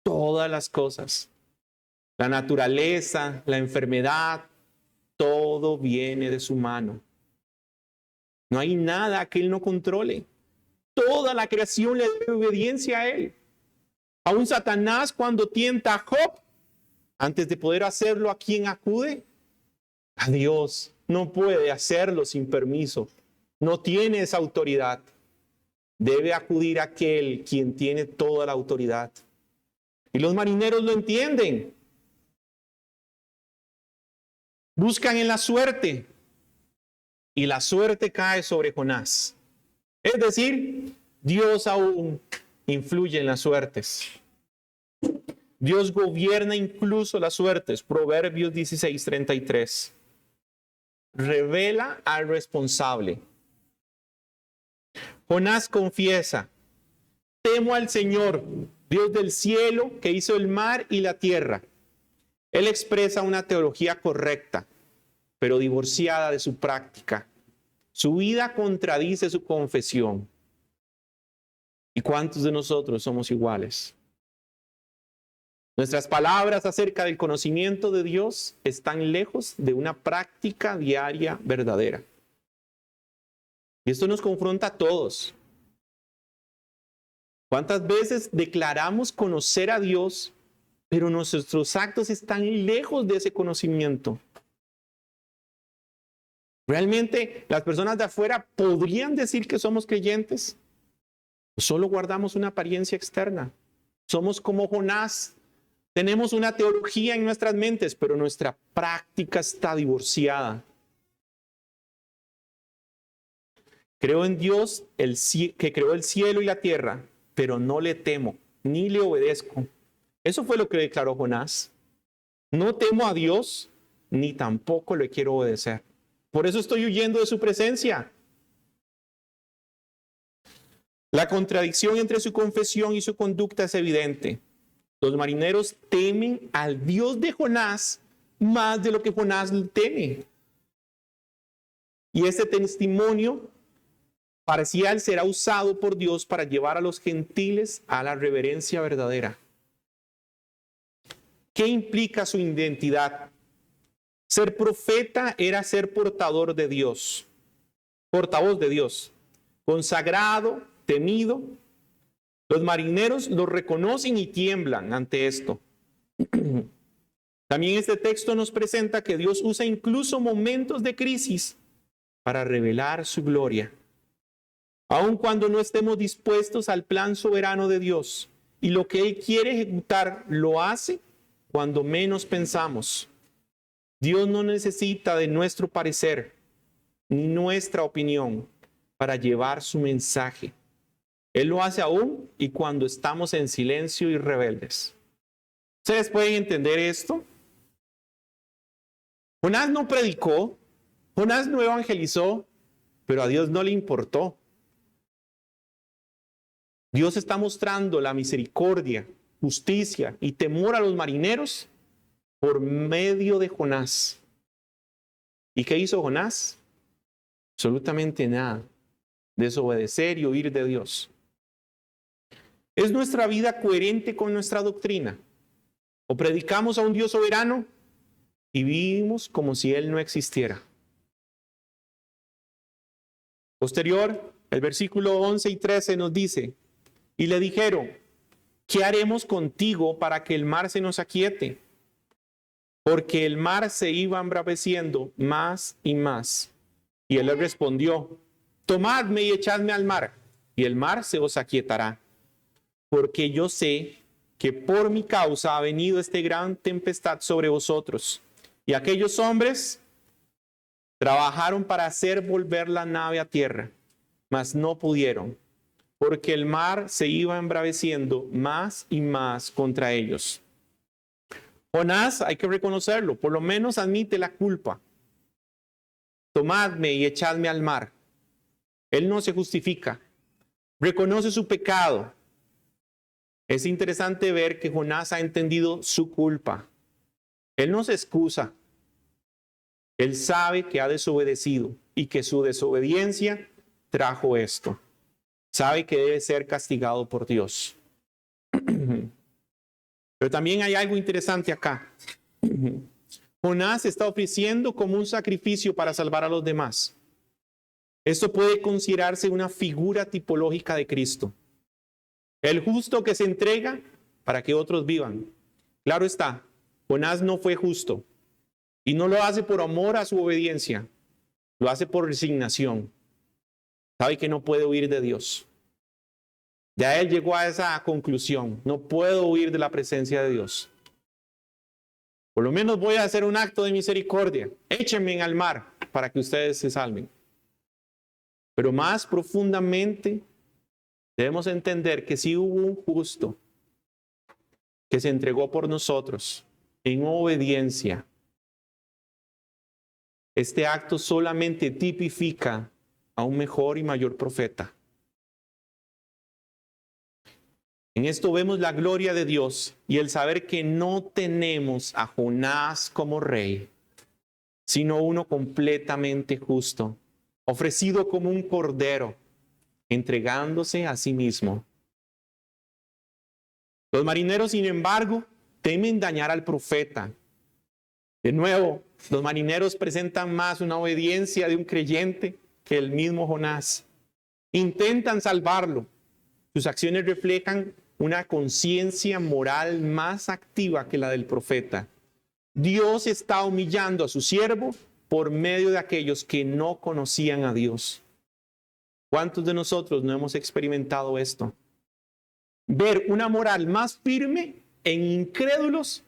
todas las cosas. La naturaleza, la enfermedad, todo viene de su mano. No hay nada que Él no controle. Toda la creación le debe obediencia a Él. Aún Satanás, cuando tienta a Job, antes de poder hacerlo, ¿a quién acude? A Dios. No puede hacerlo sin permiso. No tiene esa autoridad. Debe acudir a aquel quien tiene toda la autoridad. Y los marineros lo entienden. Buscan en la suerte. Y la suerte cae sobre Jonás. Es decir, Dios aún influye en las suertes. Dios gobierna incluso las suertes. Proverbios 16:33. Revela al responsable. Jonás confiesa: temo al Señor, Dios del cielo, que hizo el mar y la tierra. Él expresa una teología correcta, pero divorciada de su práctica. Su vida contradice su confesión. ¿Y cuántos de nosotros somos iguales? Nuestras palabras acerca del conocimiento de Dios están lejos de una práctica diaria verdadera. Y esto nos confronta a todos. ¿Cuántas veces declaramos conocer a Dios, pero nuestros actos están lejos de ese conocimiento? ¿Realmente las personas de afuera podrían decir que somos creyentes? Solo guardamos una apariencia externa. Somos como Jonás. Tenemos una teología en nuestras mentes, pero nuestra práctica está divorciada. Creo en Dios que creó el cielo y la tierra, pero no le temo, ni le obedezco. Eso fue lo que declaró Jonás. No temo a Dios, ni tampoco le quiero obedecer. Por eso estoy huyendo de su presencia. La contradicción entre su confesión y su conducta es evidente. Los marineros temen al Dios de Jonás más de lo que Jonás teme. Y este testimonio parcial será usado por Dios para llevar a los gentiles a la reverencia verdadera. ¿Qué implica su identidad? Ser profeta era ser portador de Dios, portavoz de Dios, consagrado, temido. Los marineros lo reconocen y tiemblan ante esto. También este texto nos presenta que Dios usa incluso momentos de crisis para revelar su gloria. Aun cuando no estemos dispuestos al plan soberano de Dios y lo que Él quiere ejecutar, lo hace cuando menos pensamos. Dios no necesita de nuestro parecer ni nuestra opinión para llevar su mensaje. Él lo hace aún y cuando estamos en silencio y rebeldes. ¿Ustedes pueden entender esto? Jonás no predicó, Jonás no evangelizó, pero a Dios no le importó. Dios está mostrando la misericordia, justicia y temor a los marineros por medio de Jonás. ¿Y qué hizo Jonás? Absolutamente nada. Desobedecer y huir de Dios. ¿Es nuestra vida coherente con nuestra doctrina? ¿O predicamos a un Dios soberano y vivimos como si Él no existiera? Posterior, el versículo 11 y 13 nos dice: y le dijeron, ¿qué haremos contigo para que el mar se nos aquiete? Porque el mar se iba embraveciendo más y más. Y él le respondió, tomadme y echadme al mar, y el mar se os aquietará. Porque yo sé que por mi causa ha venido esta gran tempestad sobre vosotros. Y aquellos hombres trabajaron para hacer volver la nave a tierra, mas no pudieron, porque el mar se iba embraveciendo más y más contra ellos. Jonás, hay que reconocerlo, por lo menos admite la culpa. Tomadme y echadme al mar. Él no se justifica, reconoce su pecado. Es interesante ver que Jonás ha entendido su culpa. Él no se excusa. Él sabe que ha desobedecido y que su desobediencia trajo esto. Sabe que debe ser castigado por Dios. Pero también hay algo interesante acá. Jonás está ofreciendo como un sacrificio para salvar a los demás. Esto puede considerarse una figura tipológica de Cristo. El justo que se entrega para que otros vivan. Claro está, Jonás no fue justo y no lo hace por amor a su obediencia, lo hace por resignación. Sabe que no puede huir de Dios. Ya él llegó a esa conclusión, no puedo huir de la presencia de Dios. Por lo menos voy a hacer un acto de misericordia, échenme al mar para que ustedes se salven. Pero más profundamente debemos entender que sí hubo un justo que se entregó por nosotros en obediencia. Este acto solamente tipifica a un mejor y mayor profeta. En esto vemos la gloria de Dios y el saber que no tenemos a Jonás como rey, sino uno completamente justo, ofrecido como un cordero, entregándose a sí mismo. Los marineros, sin embargo, temen dañar al profeta. De nuevo, los marineros presentan más una obediencia de un creyente que el mismo Jonás. Intentan salvarlo. Sus acciones reflejan una conciencia moral más activa que la del profeta. Dios está humillando a su siervo por medio de aquellos que no conocían a Dios. ¿Cuántos de nosotros no hemos experimentado esto? Ver una moral más firme en incrédulos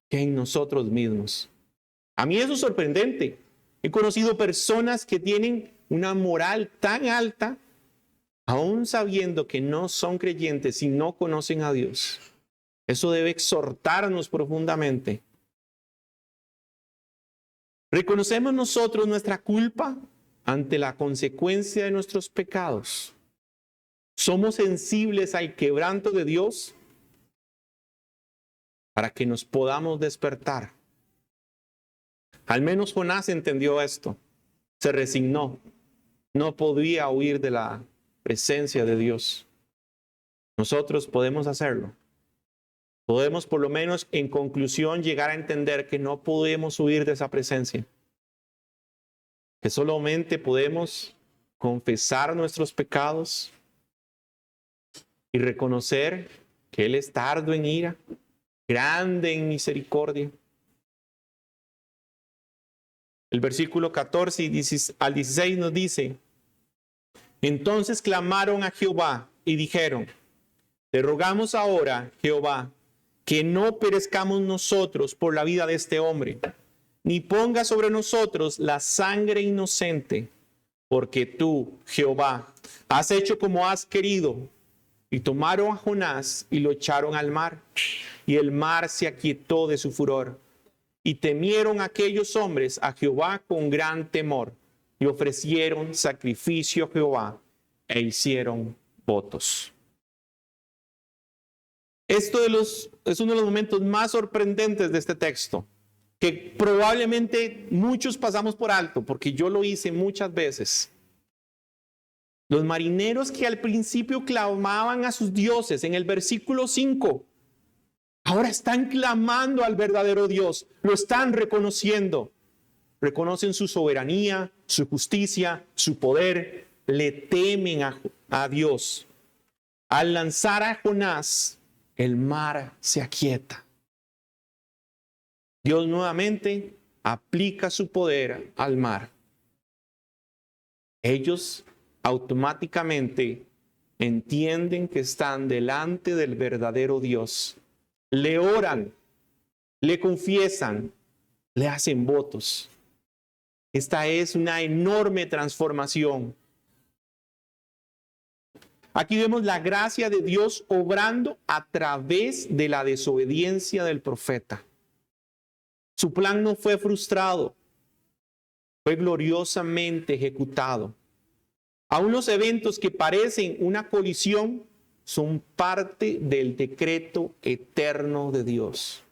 que en nosotros mismos. A mí eso es sorprendente. He conocido personas que tienen una moral tan alta, aún sabiendo que no son creyentes y no conocen a Dios. Eso debe exhortarnos profundamente. ¿Reconocemos nosotros nuestra culpa ante la consecuencia de nuestros pecados? ¿Somos sensibles al quebranto de Dios para que nos podamos despertar? Al menos Jonás entendió esto, se resignó, no podía huir de la presencia de Dios. Nosotros podemos hacerlo. Podemos por lo menos en conclusión llegar a entender que no podemos huir de esa presencia. Que solamente podemos confesar nuestros pecados y reconocer que Él es tardo en ira, grande en misericordia. El versículo 14 al 16 nos dice: entonces clamaron a Jehová y dijeron: te rogamos ahora, Jehová, que no perezcamos nosotros por la vida de este hombre, ni ponga sobre nosotros la sangre inocente, porque tú, Jehová, has hecho como has querido. Y tomaron a Jonás y lo echaron al mar, y el mar se aquietó de su furor. Y temieron aquellos hombres a Jehová con gran temor, y ofrecieron sacrificio a Jehová, e hicieron votos. Esto es uno de los momentos más sorprendentes de este texto, que probablemente muchos pasamos por alto, porque yo lo hice muchas veces. Los marineros que al principio clamaban a sus dioses en el versículo 5, ahora están clamando al verdadero Dios, lo están reconociendo. Reconocen su soberanía, su justicia, su poder, le temen a Dios. Al lanzar a Jonás, el mar se aquieta. Dios nuevamente aplica su poder al mar. Ellos automáticamente entienden que están delante del verdadero Dios. Le oran, le confiesan, le hacen votos. Esta es una enorme transformación. Aquí vemos la gracia de Dios obrando a través de la desobediencia del profeta. Su plan no fue frustrado, fue gloriosamente ejecutado. Aún los eventos que parecen una colisión son parte del decreto eterno de Dios.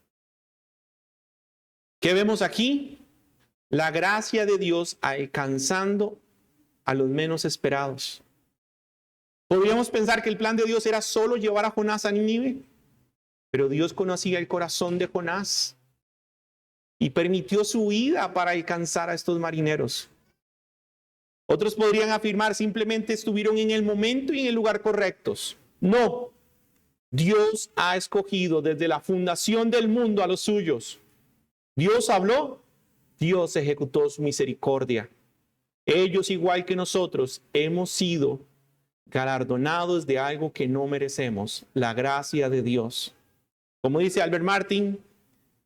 ¿Qué vemos aquí? La gracia de Dios alcanzando a los menos esperados. Podríamos pensar que el plan de Dios era solo llevar a Jonás a Nínive, pero Dios conocía el corazón de Jonás y permitió su huida para alcanzar a estos marineros. Otros podrían afirmar simplemente estuvieron en el momento y en el lugar correctos. No, Dios ha escogido desde la fundación del mundo a los suyos. Dios habló, Dios ejecutó su misericordia. Ellos, igual que nosotros, hemos sido galardonados de algo que no merecemos, la gracia de Dios. Como dice Albert Martin,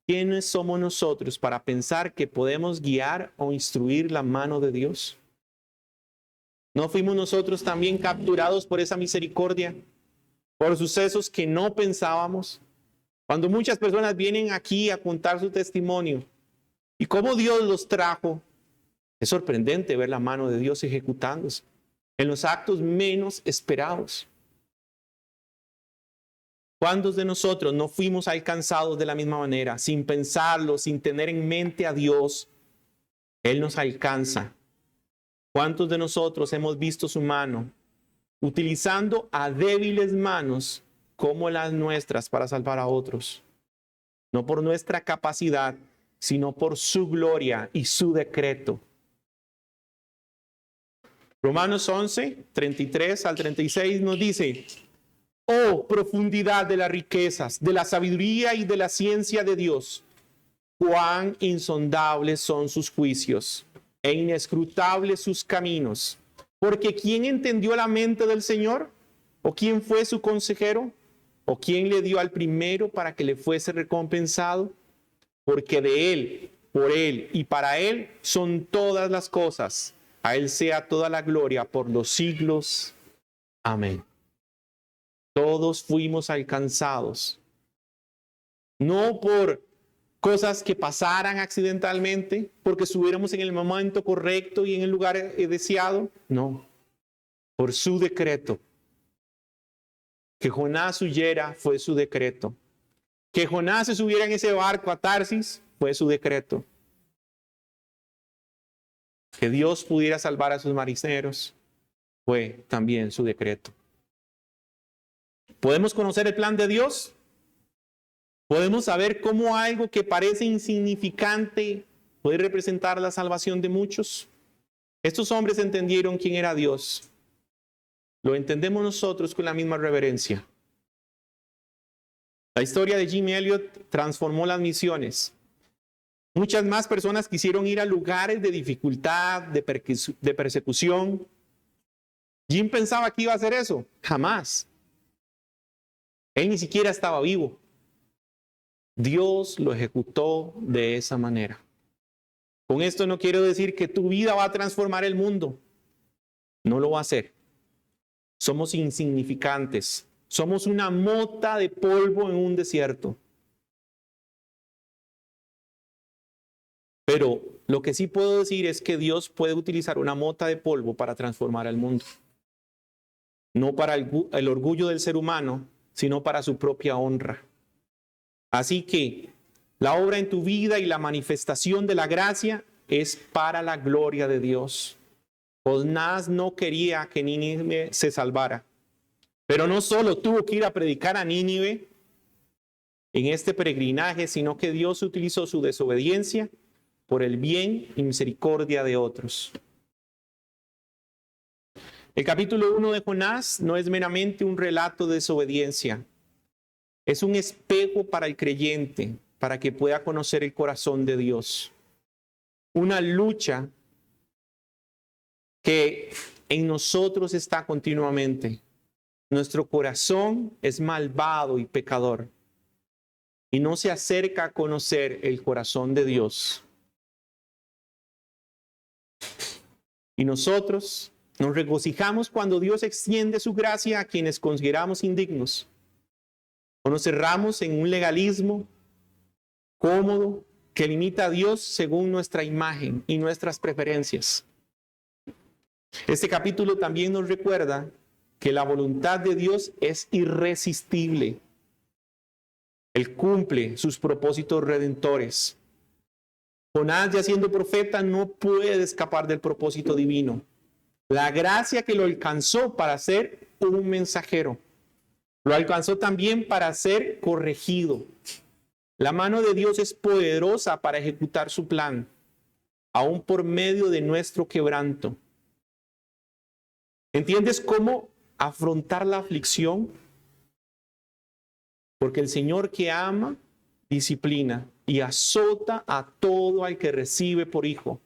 ¿quiénes somos nosotros para pensar que podemos guiar o instruir la mano de Dios? ¿No fuimos nosotros también capturados por esa misericordia? Por sucesos que no pensábamos. Cuando muchas personas vienen aquí a contar su testimonio y cómo Dios los trajo, es sorprendente ver la mano de Dios ejecutándose en los actos menos esperados. ¿Cuántos de nosotros no fuimos alcanzados de la misma manera, sin pensarlo, sin tener en mente a Dios? Él nos alcanza. ¿Cuántos de nosotros hemos visto su mano utilizando a débiles manos como las nuestras para salvar a otros? No por nuestra capacidad, sino por su gloria y su decreto. Romanos 11, 33 al 36 nos dice: oh, profundidad de las riquezas, de la sabiduría y de la ciencia de Dios. Cuán insondables son sus juicios e inescrutables sus caminos. Porque ¿quién entendió la mente del Señor? ¿O quién fue su consejero? ¿O quién le dio al primero para que le fuese recompensado? Porque de Él, por Él y para Él son todas las cosas. A Él sea toda la gloria por los siglos. Amén. Todos fuimos alcanzados, no por cosas que pasaran accidentalmente, porque estuviéramos en el momento correcto y en el lugar deseado. No, por su decreto. Que Jonás huyera fue su decreto. Que Jonás se subiera en ese barco a Tarsis fue su decreto. Que Dios pudiera salvar a sus marineros fue también su decreto. ¿Podemos conocer el plan de Dios? ¿Podemos saber cómo algo que parece insignificante puede representar la salvación de muchos? Estos hombres entendieron quién era Dios. Lo entendemos nosotros con la misma reverencia. La historia de Jim Elliot transformó las misiones. Muchas más personas quisieron ir a lugares de dificultad, de persecución. Jim pensaba que iba a hacer eso. Jamás. Él ni siquiera estaba vivo. Dios lo ejecutó de esa manera. Con esto no quiero decir que tu vida va a transformar el mundo. No lo va a hacer. Somos insignificantes. Somos una mota de polvo en un desierto. Pero lo que sí puedo decir es que Dios puede utilizar una mota de polvo para transformar al mundo. No para el orgullo del ser humano, sino para su propia honra. Así que la obra en tu vida y la manifestación de la gracia es para la gloria de Dios. Jonás no quería que Nínive se salvara, pero no solo tuvo que ir a predicar a Nínive en este peregrinaje, sino que Dios utilizó su desobediencia por el bien y misericordia de otros. El capítulo 1 de Jonás no es meramente un relato de desobediencia, es un espejo para el creyente, para que pueda conocer el corazón de Dios. Una lucha que en nosotros está continuamente. Nuestro corazón es malvado y pecador y no se acerca a conocer el corazón de Dios. Y nosotros nos regocijamos cuando Dios extiende su gracia a quienes consideramos indignos. O nos cerramos en un legalismo cómodo que limita a Dios según nuestra imagen y nuestras preferencias. Este capítulo también nos recuerda que la voluntad de Dios es irresistible. Él cumple sus propósitos redentores. Jonás, ya siendo profeta, no puede escapar del propósito divino. La gracia que lo alcanzó para ser un mensajero, lo alcanzó también para ser corregido. La mano de Dios es poderosa para ejecutar su plan, aún por medio de nuestro quebranto. ¿Entiendes cómo afrontar la aflicción? Porque el Señor que ama, disciplina y azota a todo al que recibe por hijo.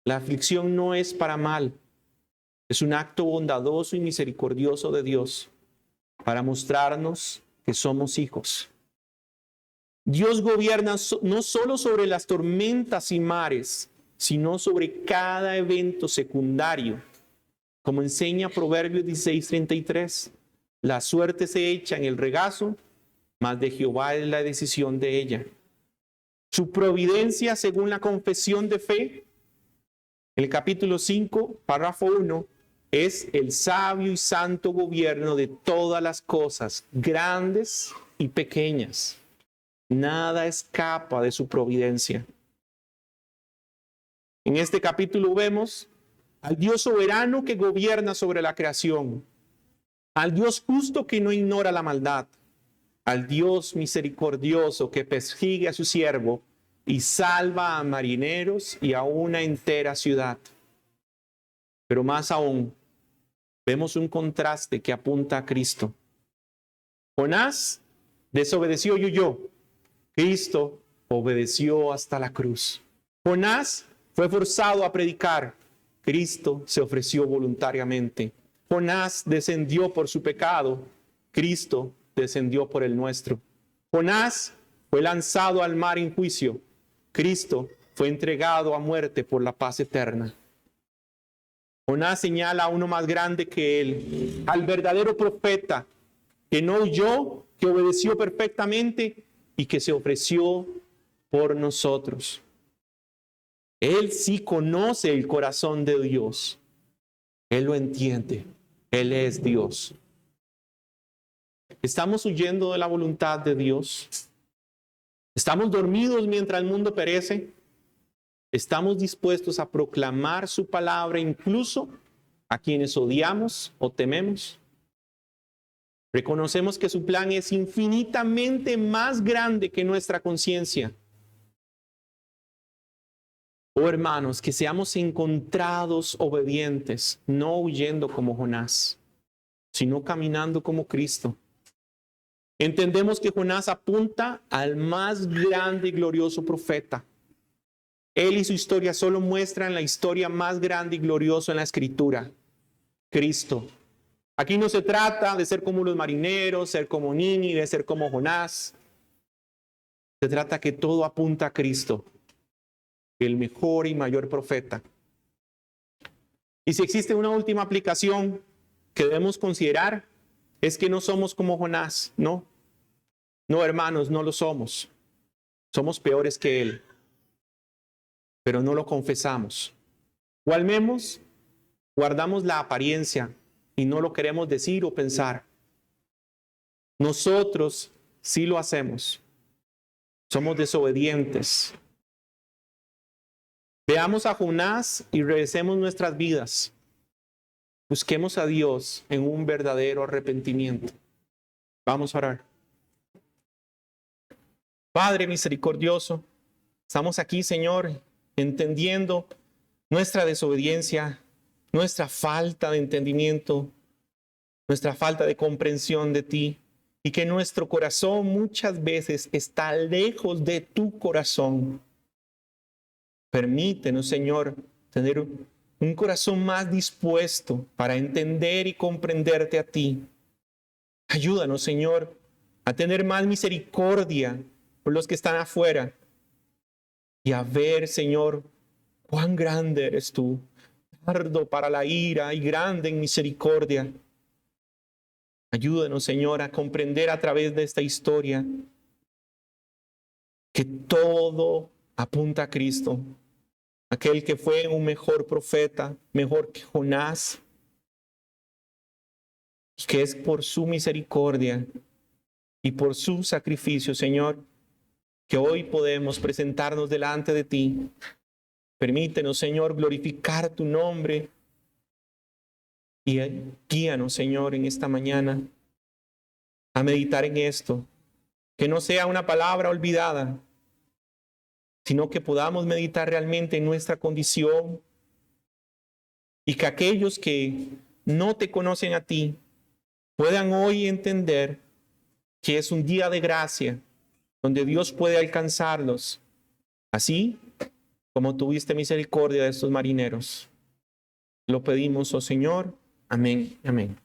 La aflicción no es para mal. Es un acto bondadoso y misericordioso de Dios para mostrarnos que somos hijos. Dios gobierna no solo sobre las tormentas y mares, sino sobre cada evento secundario. Como enseña Proverbios 16:33, la suerte se echa en el regazo, mas de Jehová es la decisión de ella. Su providencia, según la confesión de fe, en el capítulo 5, párrafo 1, es el sabio y santo gobierno de todas las cosas, grandes y pequeñas. Nada escapa de su providencia. En este capítulo vemos al Dios soberano que gobierna sobre la creación, al Dios justo que no ignora la maldad, al Dios misericordioso que persigue a su siervo y salva a marineros y a una entera ciudad. Pero más aún, vemos un contraste que apunta a Cristo. Jonás desobedeció y huyó. Cristo obedeció hasta la cruz. Jonás fue forzado a predicar. Cristo se ofreció voluntariamente. Jonás descendió por su pecado. Cristo descendió por el nuestro. Jonás fue lanzado al mar en juicio. Cristo fue entregado a muerte por la paz eterna. Jonás señala a uno más grande que él, al verdadero profeta, que no huyó, que obedeció perfectamente y que se ofreció por nosotros. Él sí conoce el corazón de Dios. Él lo entiende. Él es Dios. ¿Estamos huyendo de la voluntad de Dios? ¿Estamos dormidos mientras el mundo perece? ¿Estamos dispuestos a proclamar su palabra incluso a quienes odiamos o tememos? Reconocemos que su plan es infinitamente más grande que nuestra conciencia. Oh hermanos, que seamos encontrados obedientes, no huyendo como Jonás, sino caminando como Cristo. Entendemos que Jonás apunta al más grande y glorioso profeta. Él y su historia solo muestran la historia más grande y gloriosa en la Escritura, Cristo. Aquí no se trata de ser como los marineros, ser como Nínive, ser como Jonás. Se trata que todo apunta a Cristo, el mejor y mayor profeta. Y si existe una última aplicación que debemos considerar, es que no somos como Jonás, ¿no? No, hermanos, no lo somos. Somos peores que él. pero no lo confesamos. O al menos guardamos la apariencia y no lo queremos decir o pensar. Nosotros sí lo hacemos. Somos desobedientes. Veamos a Jonás y revisemos nuestras vidas. Busquemos a Dios en un verdadero arrepentimiento. Vamos a orar. Padre misericordioso, estamos aquí, Señor, entendiendo nuestra desobediencia, nuestra falta de entendimiento, nuestra falta de comprensión de ti, y que nuestro corazón muchas veces está lejos de tu corazón. Permítenos, Señor, tener un corazón más dispuesto para entender y comprenderte a ti. Ayúdanos, Señor, a tener más misericordia por los que están afuera y a ver, Señor, cuán grande eres tú, tardo para la ira y grande en misericordia. Ayúdanos, Señor, a comprender a través de esta historia que todo apunta a Cristo, aquel que fue un mejor profeta, mejor que Jonás, que es por su misericordia y por su sacrificio, Señor, que hoy podemos presentarnos delante de ti. Permítenos, Señor, glorificar tu nombre y guíanos, Señor, en esta mañana a meditar en esto, que no sea una palabra olvidada, sino que podamos meditar realmente en nuestra condición y que aquellos que no te conocen a ti puedan hoy entender que es un día de gracia donde Dios puede alcanzarlos, así como tuviste misericordia de estos marineros. Lo pedimos, oh Señor. Amén. Amén.